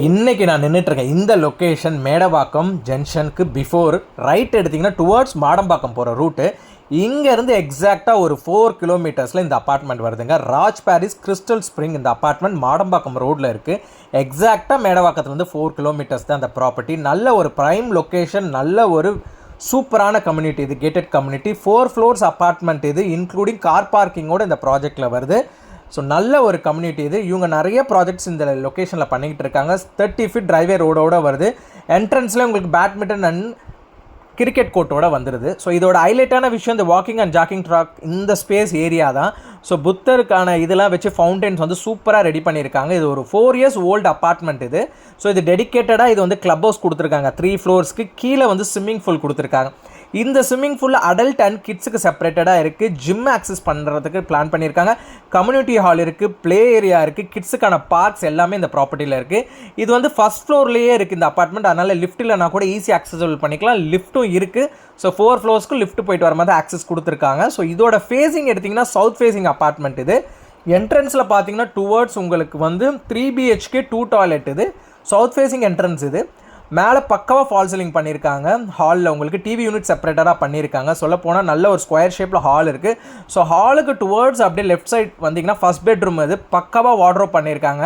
இன்றைக்கி நான் நின்றுட்டுருக்கேன் இந்த லொக்கேஷன் மேடவாக்கம் ஜங்ஷனுக்கு பிஃபோர் ரைட் எடுத்திங்கன்னா டுவர்ட்ஸ் மாடம்பாக்கம் போகிற ரூட்டு. இங்கேருந்து எக்ஸாக்டாக ஒரு 4 கிலோமீட்டர்ஸில் இந்த அப்பார்ட்மெண்ட் வருதுங்க. ராஜ் பாரிஸ் கிறிஸ்டல் ஸ்ப்ரிங் இந்த அப்பார்ட்மெண்ட் மாடம்பாக்கம் ரோட்டில் இருக்குது. எக்ஸாக்டாக மேடவாக்கத்துலேருந்து 4 கிலோமீட்டர்ஸ் தான் அந்த ப்ராப்பர்ட்டி. நல்ல ஒரு ப்ரைம் லொக்கேஷன், நல்ல ஒரு சூப்பரான கம்யூனிட்டி. இது கேட்டட் கம்யூனிட்டி, 4 ஃப்ளோர்ஸ் அப்பார்ட்மெண்ட். இது இன்க்ளூடிங் கார் பார்க்கிங்கோடு இந்த ப்ராஜெக்டில் வருது. ஸோ நல்ல ஒரு கம்யூனிட்டி இது. இவங்க நிறைய ப்ராஜெக்ட்ஸ் இந்த லொக்கேஷனில் பண்ணிக்கிட்டு இருக்காங்க. 30 ஃபீட் டிரைவே ரோடோடு வருது. என்ட்ரன்ஸில் உங்களுக்கு பேட்மிண்டன் அண்ட் கிரிக்கெட் கோர்ட்டோடு வந்துடுது. ஸோ இதோட ஹைலைட்டான விஷயம் இந்த வாக்கிங் அண்ட் ஜாக்கிங் ட்ராக், இந்த ஸ்பேஸ் ஏரியா தான். ஸோ புத்தருக்கான இதெல்லாம் வச்சு ஃபவுண்டெயின்ஸ் வந்து சூப்பராக ரெடி பண்ணியிருக்காங்க. இது ஒரு 4 இயர்ஸ் ஓல்டு அப்பார்ட்மெண்ட் இது. ஸோ இது டெடிக்கேட்டடாக இது வந்து கிளப் ஹவுஸ் கொடுத்துருக்காங்க. 3 ஃப்ளோர்ஸ்க்கு கீழே வந்து ஸ்விம்மிங் பூல் கொடுத்துருக்காங்க. இந்த ஸ்விம்மிங் பூல் அடல்ட் அண்ட் கிட்ஸுக்கு செப்பரேட்டடாக இருக்குது. ஜிம் ஆக்சஸ் பண்ணுறதுக்கு பிளான் பண்ணியிருக்காங்க. கம்யூனிட்டி ஹால் இருக்குது, ப்ளே ஏரியா இருக்குது, கிட்ஸுக்கான பார்க்ஸ் எல்லாமே இந்த ப்ராப்பர்ட்டியில் இருக்குது. இது வந்து ஃபஸ்ட் ஃப்ளோர்லேயே இருக்குது இந்த அப்பார்ட்மெண்ட். அதனால் லிஃப்ட் இல்லைனா கூட ஈஸி ஆக்சஸபிள் பண்ணிக்கலாம். லிஃப்ட்டும் இருக்குது. ஸோ 4 ஃப்ளோர்ஸ்க்கு லிஃப்ட் போயிட்டு வர மாதிரி ஆக்சஸ் கொடுத்துருக்காங்க. ஸோ இதோட ஃபேஸிங் எடுத்திங்கன்னா சவுத் ஃபேஸிங் அப்பார்ட்மெண்ட் இது. என்ட்ரன்ஸில் பார்த்தீங்கன்னா டுவர்ட்ஸ் உங்களுக்கு வந்து 3 BHK 2 டாய்லெட் இது. சவுத் ஃபேஸிங் என்ட்ரன்ஸ் இது. மேலே பக்காவாக ஃபால் சீலிங் பண்ணியிருக்காங்க. ஹாலில் உங்களுக்கு டிவி யூனிட் செப்பரேட்டடாக பண்ணியிருக்காங்க. சொல்லப்போனால் நல்ல ஒரு ஸ்கொயர் ஷேப்பில் ஹால் இருக்குது. ஸோ ஹாலுக்கு டுவர்ட்ஸ் அப்படியே லெஃப்ட் சைட் வந்தீங்கன்னா ஃபஸ்ட் பெட்ரூம் இது. பக்காவாக வார்ட்ரோப் பண்ணியிருக்காங்க.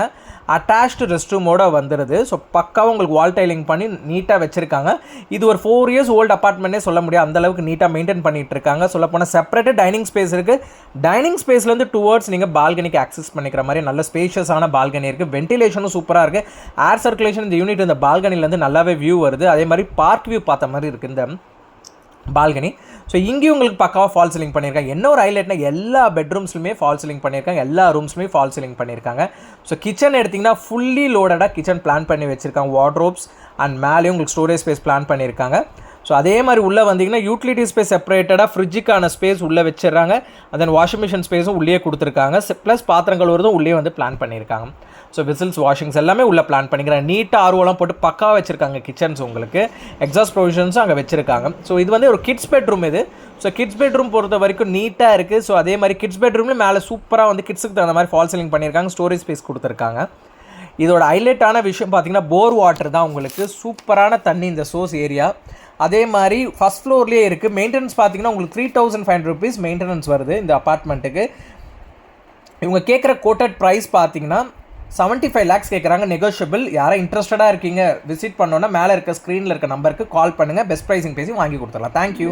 அட்டாச்டு ரெஸ்ட் ரூமோடு வந்துடுது. ஸோ பக்காவாக உங்களுக்கு வால் டைலிங் பண்ணி நீட்டாக வச்சுருக்காங்க. இது ஒரு 4 இயர்ஸ் ஓல்டு அப்பார்ட்மெண்ட்டே சொல்ல முடியாது, அந்தளவுக்கு நீட்டாக மெயின்டைன் பண்ணிகிட்டு இருக்காங்க. சொல்லப்போனால் செப்பரேட்டு டைனிங் ஸ்பேஸ் இருக்குது. டைனிங் ஸ்பேஸ்லேருந்து டுவர்ட்ஸ் நீங்கள் பால்கனிக்கு ஆக்சஸ் பண்ணிக்கிற மாதிரி நல்ல ஸ்பேஷியஸான பால்கனி இருக்குது. வென்டிலேஷனும் சூப்பராக இருக்குது. ஏர் சர்க்குலேஷன் இந்த யூனிட் இந்த பால்கனிலேருந்து நல்லாவே வியூ வருது. அதே மாதிரி பார்க் வியூ பார்த்த மாதிரி இருக்குது இந்த பால்கனி. ஸோ இங்கேயும் உங்களுக்கு பக்காவாக ஃபால் சீலிங் பண்ணியிருக்காங்க. என்ன ஒரு ஹைலைட்னா எல்லா பெட்ரூம்ஸ்லையுமே ஃபால் சீலிங் பண்ணியிருக்காங்க. எல்லா ரூம்ஸுமே ஃபால் சீலிங் பண்ணியிருக்காங்க. ஸோ கிச்சன் எடுத்திங்கன்னா ஃபுல்லி லோடடாக கிச்சன் பிளான் பண்ணி வச்சுருக்காங்க. வார்ட்ரோப்ஸ் அண்ட் மேலேயும் உங்களுக்கு ஸ்டோரேஜ் ஸ்பேஸ் பிளான் பண்ணியிருக்காங்க. ஸோ அதே மாதிரி உள்ளே வந்தீங்கன்னா யூட்டிலிட்டி ஸ்பேஸ் செப்பரேட்டடாக ஃப்ரிட்ஜுக்கான ஸ்பேஸ் உள்ளே வச்சிடறாங்க. தென் வாஷிங் மிஷின் ஸ்பேஸும் உள்ளே கொடுத்துருக்காங்க. ப்ளஸ் பாத்திரங்கள் வருதும் உள்ளே வந்து பிளான் பண்ணியிருக்காங்க. ஸோ விசில்ஸ் வாஷிங்ஸ் எல்லாமே உள்ளே பிளான் பண்ணிக்கிறாங்க. நீட்டாக ஆர்வலாம் போட்டு பக்காவாக வச்சுருக்காங்க. கிச்சன்ஸ் உங்களுக்கு எக்ஸாஸ்ட் ப்ரொவிஷன்ஸும் அங்கே வச்சுருக்காங்க. ஸோ இது வந்து ஒரு கிட்ஸ் பெட்ரூம் இது. ஸோ கிட்ஸ் பெட்ரூம் பொறுத்த வரைக்கும் நீட்டாக இருக்குது. ஸோ அதே மாதிரி கிட்ஸ் பெட்ரூம்லேயும் மேலே சூப்பராக வந்து கிட்ஸுக்கு தகுந்த மாதிரி ஃபால் சீலிங் பண்ணியிருக்காங்க. ஸ்டோரேஜ் ஸ்பேஸ் கொடுத்துருக்காங்க. இதோட ஹைலைட்டான விஷயம் பார்த்தீங்கன்னா போர் வாட்டர் தான் உங்களுக்கு. சூப்பரான தண்ணி இந்த சோர்ஸ் ஏரியா. அதே மாதிரி ஃபஸ்ட் ஃப்ளோர்லேயே இருக்குது. மெயின்டெனன்ஸ் பார்த்தீங்கன்னா உங்களுக்கு 3500 rupees மெயின்டெனன்ஸ் வருது இந்த அப்பார்ட்மெண்ட்டுக்கு. இவங்க கேட்குற கோட்டட் ப்ரைஸ் பார்த்தீங்கன்னா 75 lakhs கேட்குறாங்க. நெகோஷியபிள். யாரும் இன்ட்ரெஸ்டடாக இருக்கீங்க விசிட் பண்ணோன்னா மேலே இருக்க ஸ்க்ரீனில் இருக்க நம்பருக்கு கால் பண்ணுங்கள். பெஸ்ட் ப்ரைஸிங் பேசி வாங்கி கொடுத்துடலாம். தேங்க்யூ.